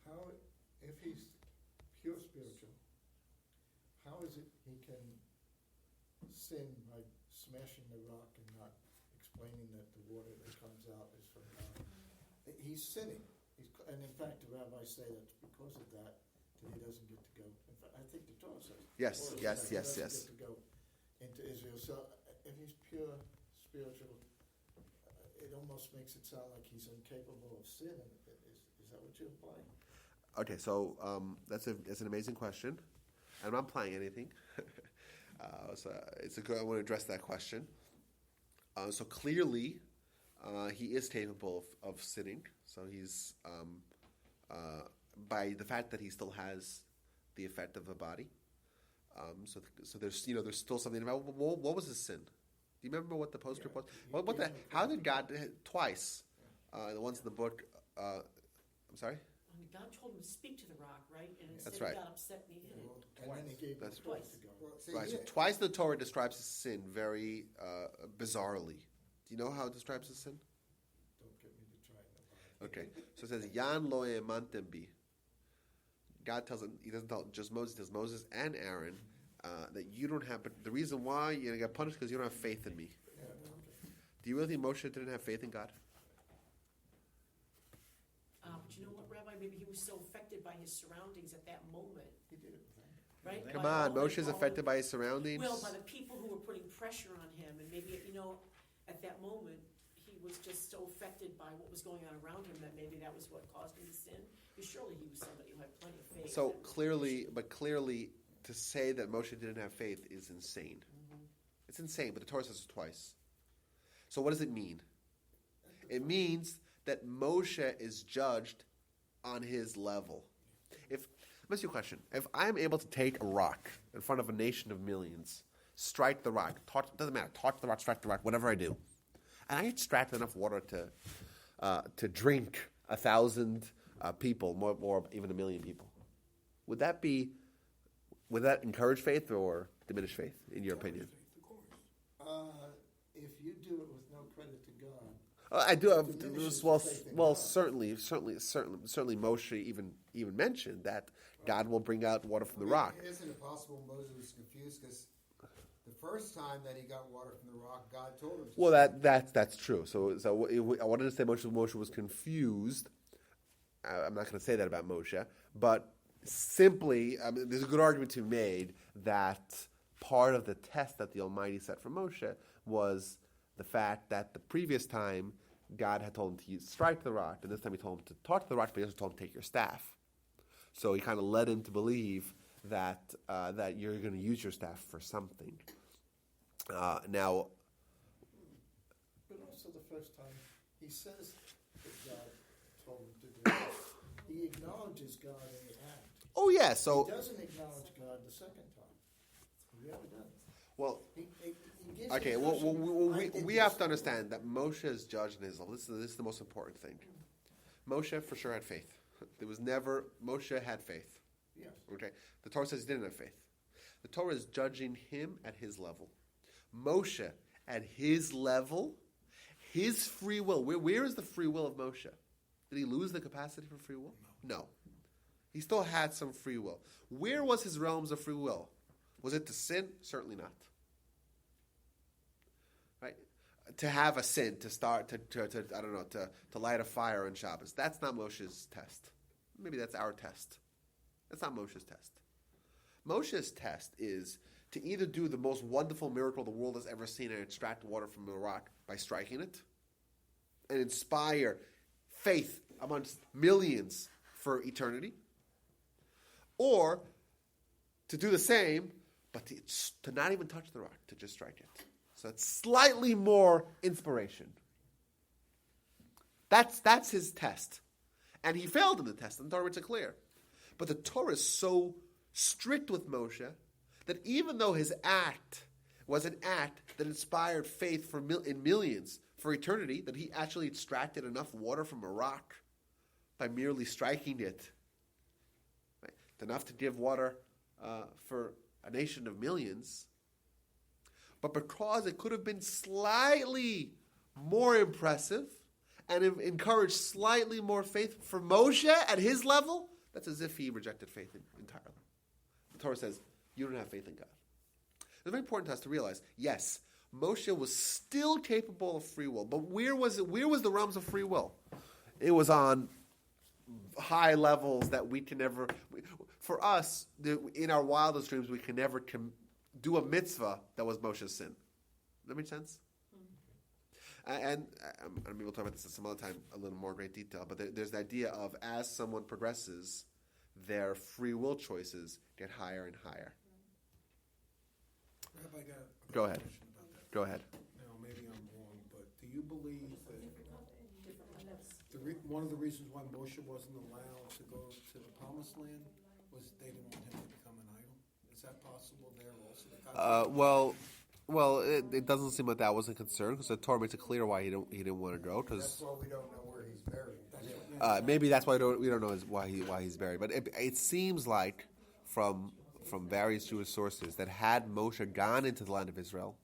How, if he's pure spiritual, how is it he can sin by smashing the rock and not explaining that the water that comes out is from God? He's sinning. And in fact, the rabbis say that's because of that he doesn't get to go. In fact, I think the Torah says. Yes. He doesn't get to go into Israel. So if he's pure spiritual, it almost makes it sound like he's incapable of sin. Is that what you're implying? Okay, so that's an amazing question. I'm not implying anything. So it's a good. I want to address that question. So clearly, he is capable of sinning. So he's by the fact that he still has the effect of a body. So there's still something about what was his sin? Do you remember what the postscript was? How did God twice? The ones in the book. I'm sorry. God told him to speak to the rock, right? And instead That's right. he got upset and he hit it. And then he gave That's him twice to go. Right. So twice the Torah describes his sin very bizarrely. Do you know how it describes his sin? Don't get me to try it. Okay. So it says, Yan lo emantem bi. God tells him, he doesn't tell just Moses, he tells Moses and Aaron that you don't have, but the reason why you're going to get punished because you don't have faith in me. Yeah, okay. Do you really think Moshe didn't have faith in God? But you know what, Rabbi? Maybe he was so affected by his surroundings at that moment, He did it with him. right? Come By on, all Moshe's the- affected by his surroundings. Well, by the people who were putting pressure on him, and maybe, at that moment, he was just so affected by what was going on around him that maybe that was what caused him to sin. Because surely he was somebody who had plenty of faith. So clearly, to say that Moshe didn't have faith is insane. Mm-hmm. It's insane, but the Torah says it twice. So what does it mean? It means that Moshe is judged on his level. Let me ask you a question. If I'm able to take a rock in front of a nation of millions, strike the rock, doesn't matter, touch the rock, strike the rock, whatever I do, and I extract enough water to drink 1,000 people, more even 1 million people, would that encourage faith or diminish faith, in your opinion? Of course. If you do it with no credit to God, I do have diminishes faith in well, God. certainly, Moshe even mentioned that God will bring out water from the rock. Isn't it possible Moses was confused because the first time that he got water from the rock, God told him to. Well, that's true. So I wanted to say Moshe was confused. I'm not going to say that about Moshe, but simply, there's a good argument to be made that part of the test that the Almighty set for Moshe was the fact that the previous time God had told him to strike the rock, and this time he told him to talk to the rock, but he also told him to take your staff. So he kind of led him to believe that you're going to use your staff for something. Now, but also the first time he says that God told him to do this, he acknowledges God in the act. oh yeah, so He doesn't acknowledge God the second time. He really doesn't. well. He gives Okay, the well, impression, I did we this. have to understand that Moshe is judged in his level. This is the most important thing. Moshe for sure had faith. Moshe had faith. Yes. Okay, the Torah says he didn't have faith. The Torah is judging him at his level. Moshe at his level, his free will. Where is the free will of Moshe? Did he lose the capacity for free will? No. He still had some free will. Where was his realms of free will? Was it to sin? Certainly not. Right? To have a sin, to start, to light a fire on Shabbos. That's not Moshe's test. Maybe that's our test. That's not Moshe's test. Moshe's test is to either do the most wonderful miracle the world has ever seen and extract water from the rock by striking it and inspire faith amongst millions for eternity, or to do the same, but to not even touch the rock, to just strike it. So it's slightly more inspiration. That's his test. And he failed in the test, and the Torah makes it clear. But the Torah is so strict with Moshe that even though his act was an act that inspired faith in millions for eternity, that he actually extracted enough water from a rock by merely striking it, right, enough to give water for a nation of millions, but because it could have been slightly more impressive and encouraged slightly more faith for Moshe at his level, that's as if he rejected faith entirely. The Torah says, you don't have faith in God. It's very important to us to realize, yes, Moshe was still capable of free will, but where was it? Where was the realms of free will? It was on high levels that we can never. For us, in our wildest dreams, we can never do a mitzvah that was Moshe's sin. Does that make sense? And maybe we'll talk about this at some other time, a little more great detail. But there's the idea of as someone progresses, their free will choices get higher and higher. Rabbi, I got a Go ahead. question about that. Go ahead. Now, maybe I'm wrong, but do you believe that one of the reasons why Moshe wasn't allowed to go to the Promised Land was they didn't want him to become an idol? Is that possible there also? Well, it doesn't seem like that was a concern because the Torah makes it clear why he didn't want to go. That's Because why we don't know where he's buried. maybe that's why we don't know why he's buried. But it seems like from various Jewish sources that had Moshe gone into the land of Israel,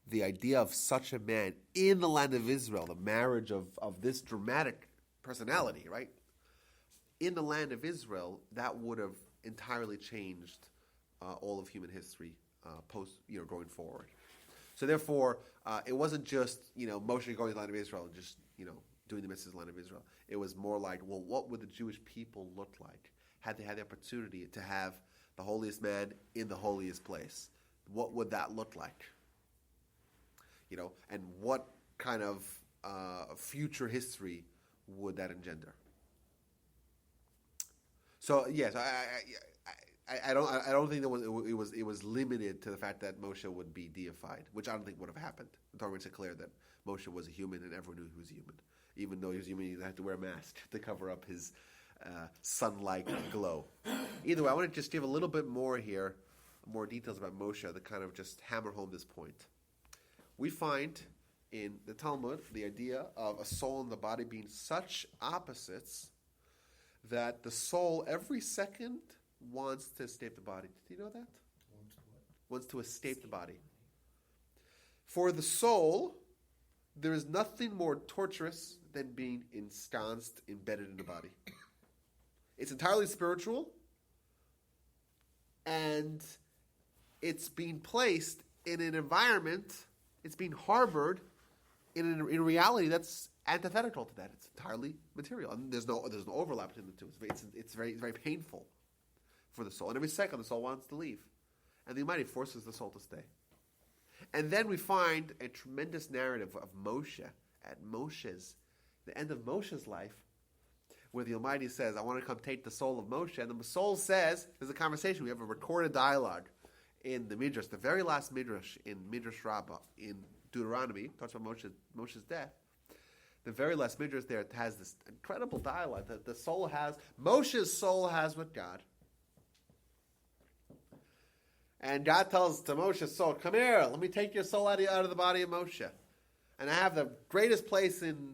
the idea of such a man in the land of Israel, the marriage of this dramatic personality, right? In the land of Israel, that would have entirely changed all of human history going forward. So therefore, it wasn't just Moshe going to the land of Israel and just doing the mitzvahs in the land of Israel. It was more like, well, what would the Jewish people look like had they had the opportunity to have the holiest man in the holiest place? What would that look like? And what kind of future history would that engender? So yes, I don't think that it was limited to the fact that Moshe would be deified, which I don't think would have happened. The Torah makes it clear that Moshe was a human and everyone knew he was human. Even though he was human, he had to wear a mask to cover up his sun-like glow. Either way, I want to just give a little bit more here, more details about Moshe to kind of just hammer home this point. We find in the Talmud the idea of a soul and the body being such opposites that the soul every second wants to escape the body. Do you know that? Wants to escape the body. For the soul, there is nothing more torturous than being ensconced, embedded in the body. It's entirely spiritual, and it's being placed in an environment, it's being harbored in a reality that's antithetical to that. It's entirely material, and there's no overlap between the two. It's very, very painful for the soul. And every second, the soul wants to leave, and the Almighty forces the soul to stay. And then we find a tremendous narrative of Moshe at the end of Moshe's life, where the Almighty says, I want to come take the soul of Moshe. And the soul says, there's a conversation, we have a recorded dialogue in the Midrash, the very last Midrash in Midrash Rabbah in Deuteronomy, talks about Moshe's death. The very last Midrash there has this incredible dialogue that the soul has, Moshe's soul has with God. And God tells to Moshe's soul, come here, let me take your soul out of the body of Moshe. And I have the greatest place in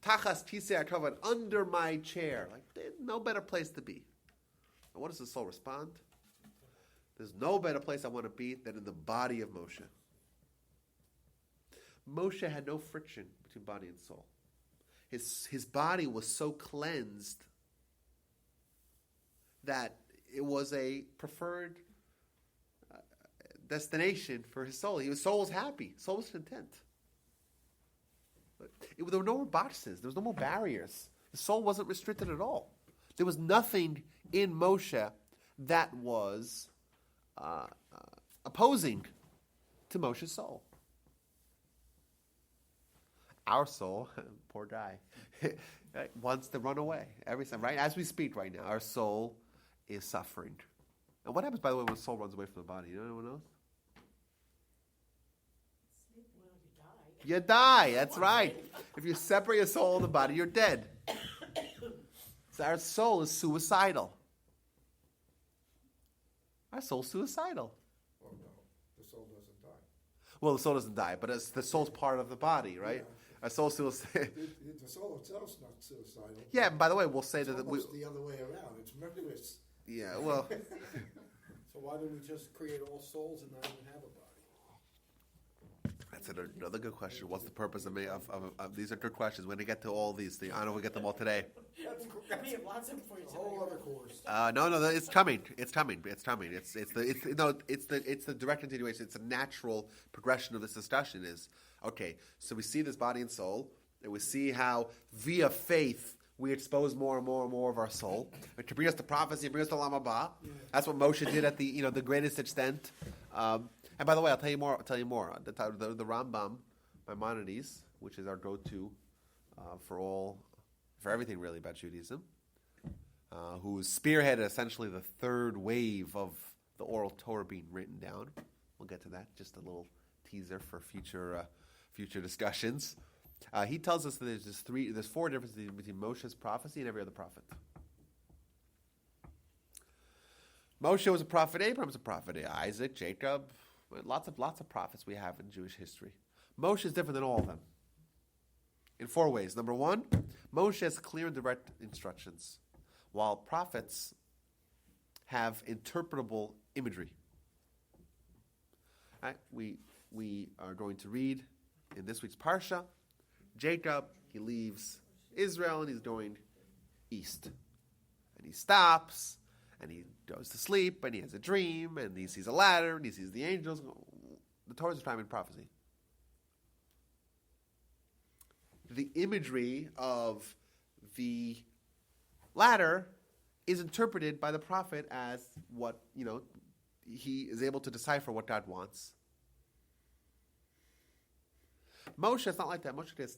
Tachas Kisei HaKavod, under my chair. Like, there's no better place to be. And what does the soul respond? There's no better place I want to be than in the body of Moshe. Moshe had no friction between body and soul. His body was so cleansed that it was a preferred destination for his soul. His soul was happy. Soul was content. There were no more boxes. There was no more barriers. The soul wasn't restricted at all. There was nothing in Moshe that was opposing to Moshe's soul. Our soul, poor guy, wants to run away every time. Right as we speak right now, our soul is suffering. And what happens, by the way, when the soul runs away from the body? Anyone knows? Well, you die. You die. That's right. If you separate your soul and the body, you're dead. So our soul is suicidal. Our soul's suicidal. Oh, no, the soul doesn't die. Well, the soul doesn't die, but the soul's part of the body, right? Our soul's suicidal. The soul itself's not suicidal. Yeah, and by the way, we'll say It's that almost the other way around. It's murderous. yeah, well, So why don't we just create all souls and not even have a body? that's another good question. What's the purpose of me? Of these are good questions. We're going to get to all these things. I don't know if we'll get them all today. We have lots of them for you A tonight. whole other course. No, it's coming. It's coming. It's the direct continuation. It's a natural progression of this discussion. Is okay. So we see this body and soul, and we see how via faith we expose more and more and more of our soul, and to bring us to prophecy, bring us to Lam Haba. That's what Moshe did at the greatest extent. And by the way, I'll tell you more. The Rambam, Maimonides, which is our go-to for everything really about Judaism, who spearheaded essentially the third wave of the oral Torah being written down. We'll get to that. Just a little teaser for future discussions. He tells us that there's four differences between Moshe's prophecy and every other prophet. Moshe was a prophet. Abraham was a prophet. Isaac, Jacob, lots of prophets we have in Jewish history. Moshe is different than all of them in four ways. Number one, Moshe has clear and direct instructions, while prophets have interpretable imagery. Right? We are going to read in this week's Parsha, Jacob, he leaves Israel and he's going east. And he stops and he goes to sleep and he has a dream and he sees a ladder and he sees the angels. The Torah is a time in prophecy. The imagery of the ladder is interpreted by the prophet as what, he is able to decipher what God wants. Moshe is not like that. Moshe has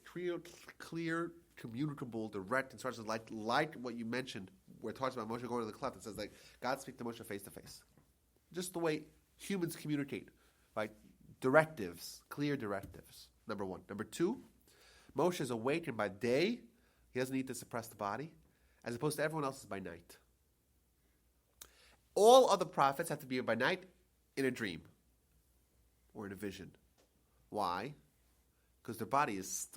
clear, communicable, direct instructions, like what you mentioned, where it talks about Moshe going to the cleft. It says, God speaks to Moshe face to face. Just the way humans communicate, right? Directives, clear directives, number one. Number two, Moshe is awakened by day. He doesn't need to suppress the body, as opposed to everyone else is by night. All other prophets have to be by night in a dream or in a vision. Why? Because their body is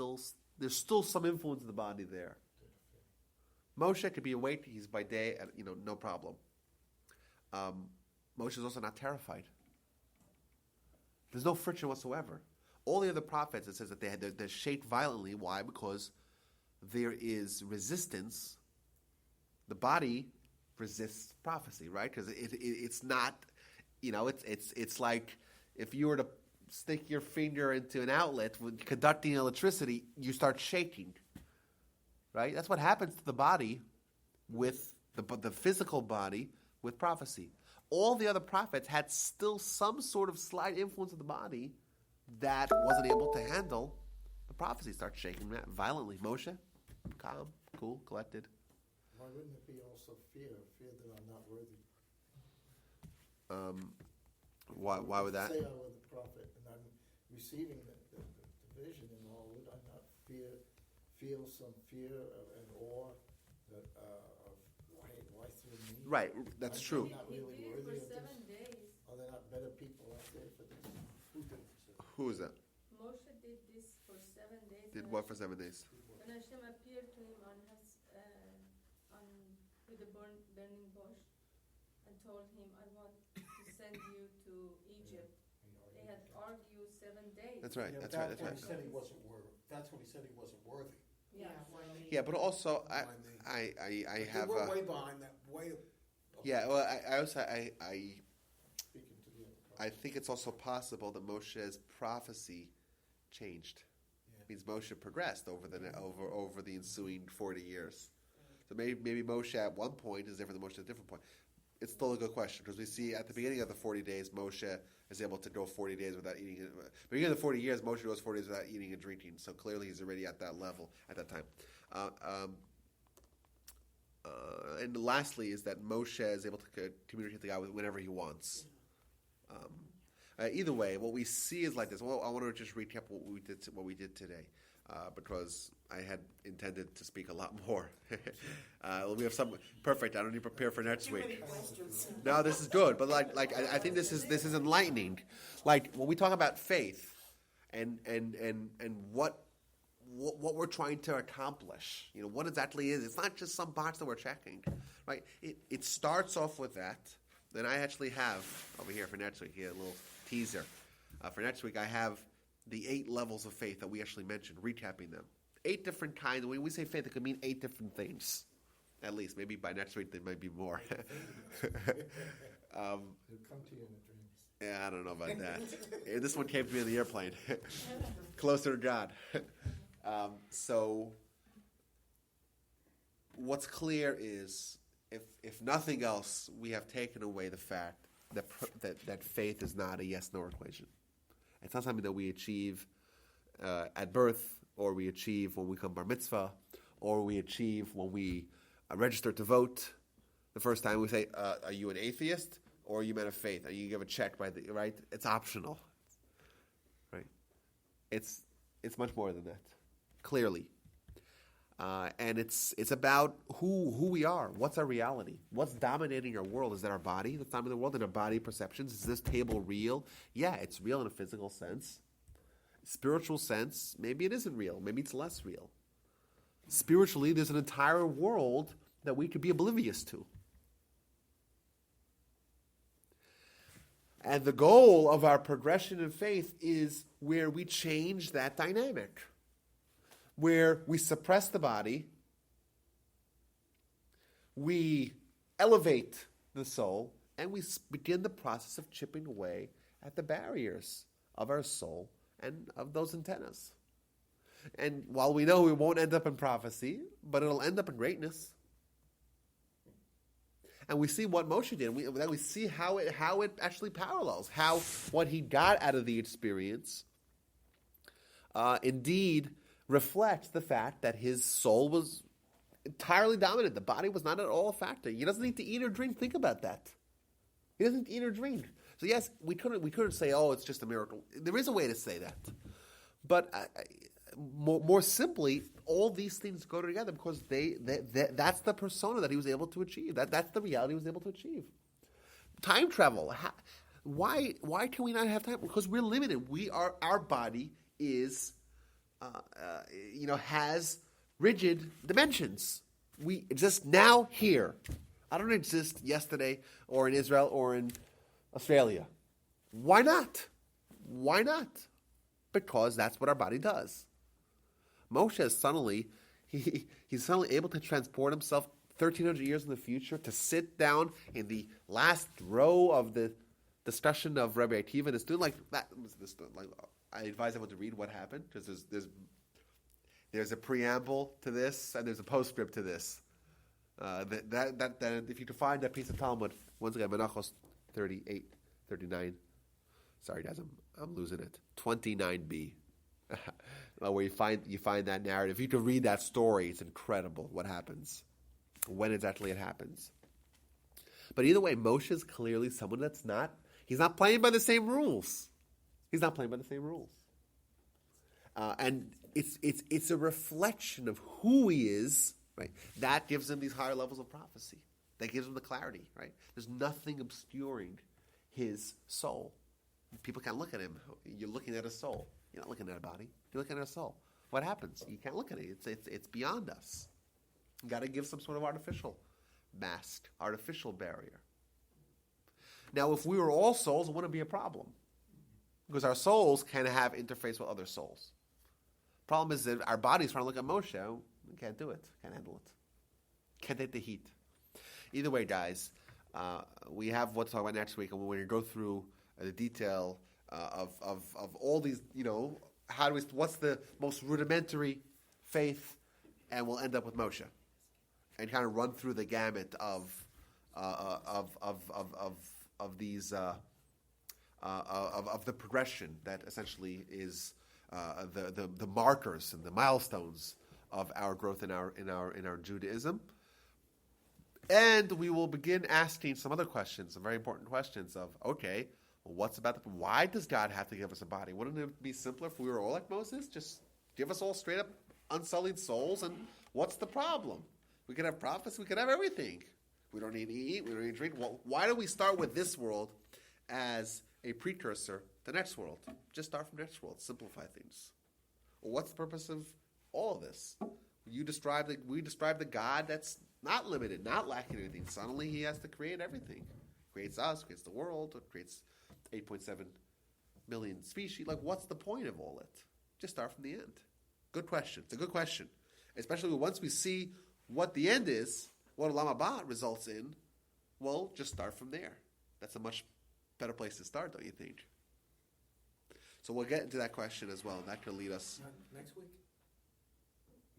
there's still some influence of the body there. Moshe could be awake, he's by day, no problem. Moshe is also not terrified. There's no friction whatsoever. All the other prophets, it says that they're shaped violently. Why? Because there is resistance. The body resists prophecy, right? Because it's not, it's like if you were to stick your finger into an outlet with conducting electricity, you start shaking, right? That's what happens to the body with the physical body with prophecy. All the other prophets had still some sort of slight influence of the body that wasn't able to handle the prophecy. Starts shaking violently. Moshe, calm, cool, collected. Why wouldn't it be also fear that I'm not worthy? Why would that? Say I were the prophet and I'm receiving the vision and all. Would I not feel some fear and awe that of why through me? Right, that's true. I'm not He really did it for worthy of 7 this. days. Are there not better people out there for this? Who did this? Who is that? Moshe did this for 7 days. Did when what for 7 days? When Hashem appeared to him with the burning bush and told him, I want to send you to Egypt. They had argued 7 days. That's right. Yeah, That's right. That's when right. he said he wasn't worthy. That's when he said he wasn't worthy. Yeah, why me? Yeah, but also I have. We're way behind that. Yeah, well, I also Speaking to the other I prophet. think it's also possible that Moshe's prophecy changed. It means Moshe progressed over the ensuing 40 years. So maybe Moshe at one point is different than Moshe at a different point. It's still a good question because we see at the beginning of the 40 days, Moshe is able to go 40 days without eating. Beginning of the 40 years, Moshe goes 40 days without eating and drinking. So clearly he's already at that level at that time. and lastly is that Moshe is able to communicate with God whenever he wants. Either way, what we see is like this. Well, I want to just recap what we did today, because I had intended to speak a lot more. We have some perfect. I don't need to prepare for next week. No, this is good, but I think this is enlightening. Like when we talk about faith, and what we're trying to accomplish, what exactly is. It's not just some box that we're checking, right? It starts off with that. Then I actually have over here for next week a little teaser. For next week, I have the 8 levels of faith that we actually mentioned, recapping them. 8 different kinds. When we say faith, it could mean 8 different things. At least. Maybe by next week, there might be more. It'll come to you in the dreams. Yeah, I don't know about that. This one came to me in the airplane. Closer to God. So, what's clear is, if nothing else, we have taken away the fact that faith is not a yes/no equation. It's not something that we achieve at birth, or we achieve when we come bar mitzvah, or we achieve when we register to vote. The first time we say, "Are you an atheist or are you man of faith?" And you give a check right. It's optional, right? It's much more than that, clearly. And it's about who we are. What's our reality? What's dominating our world? Is that our body that's dominating the world? And our body perceptions? Is this table real? Yeah, it's real in a physical sense. Spiritual sense, maybe it isn't real. Maybe it's less real. Spiritually, there's an entire world that we could be oblivious to. And the goal of our progression in faith is where we change that dynamic, where we suppress the body, we elevate the soul, and we begin the process of chipping away at the barriers of our soul and of those antennas. And while we know we won't end up in prophecy, but it'll end up in greatness. And we see what Moshe did. Then we see how it actually parallels, how what he got out of the experience indeed reflects the fact that his soul was entirely dominant. The body was not at all a factor. He doesn't need to eat or drink. Think about that. He doesn't eat or drink. So yes, we couldn't say, oh, it's just a miracle. There is a way to say that. But more simply, all these things go together because that's the persona that he was able to achieve. That's the reality he was able to achieve. Time travel. Why can we not have time? Because we're limited. Our body is has rigid dimensions. We exist now here. I don't exist yesterday or in Israel or in Australia. Why not? Why not? Because that's what our body does. Moshe is suddenly able to transport himself 1,300 years in the future to sit down in the last row of the discussion of Rabbi Akiva and his student. I advise everyone to read what happened because there's a preamble to this and there's a postscript to this. That if you can find that piece of Talmud, once again, Menachos 38, 39. Sorry, guys, I'm losing it. 29b, where you find that narrative. If you can read that story, it's incredible what happens, when exactly it happens. But either way, Moshe is clearly someone he's not playing by the same rules. He's not playing by the same rules. And it's a reflection of who he is, right? That gives him these higher levels of prophecy. That gives him the clarity, right? There's nothing obscuring his soul. People can't look at him. You're looking at a soul. You're not looking at a body. You're looking at a soul. What happens? You can't look at it. It's beyond us. You got to give some sort of artificial mask, artificial barrier. Now, if we were all souls, it wouldn't be a problem. Because our souls can have interface with other souls. Problem is that our bodies trying to look at Moshe, we can't do it. Can't handle it. Can't take the heat. Either way, guys, we have what to talk about next week, and we're going to go through the detail of all these, what's the most rudimentary faith, and we'll end up with Moshe, and kind of run through the gamut of these of the progression that essentially is the markers and the milestones of our growth in our Judaism. And we will begin asking some other questions, some very important questions of, okay, well, why does God have to give us a body? Wouldn't it be simpler if we were all like Moses? Just give us all straight up unsullied souls, and what's the problem? We could have prophets, we could have everything. We don't need to eat, we don't need to drink. Well, why do we start with this world as a precursor to the next world? Just start from the next world, simplify things. Well, what's the purpose of all of this? We describe the God that's not limited, not lacking anything. Suddenly he has to create everything. Creates us, creates the world, creates 8.7 million species. Like, what's the point of all it? Just start from the end. Good question. It's a good question. Especially once we see what the end is, what Olam Haba results in, well, just start from there. That's a much better place to start, don't you think? So we'll get into that question as well. That could lead us. Next week?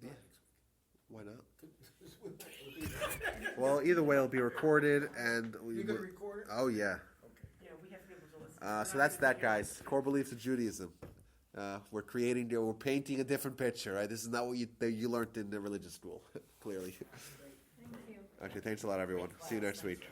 Yeah. Not next week. Why not? Well, either way, it'll be recorded, and You're going to record it? Oh yeah. Yeah, we have to be able to listen. So that's that, guys. Core beliefs of Judaism. We're painting a different picture, right? This is not what you learned in the religious school, clearly. Thank you. Okay, thanks a lot, everyone. See you next week.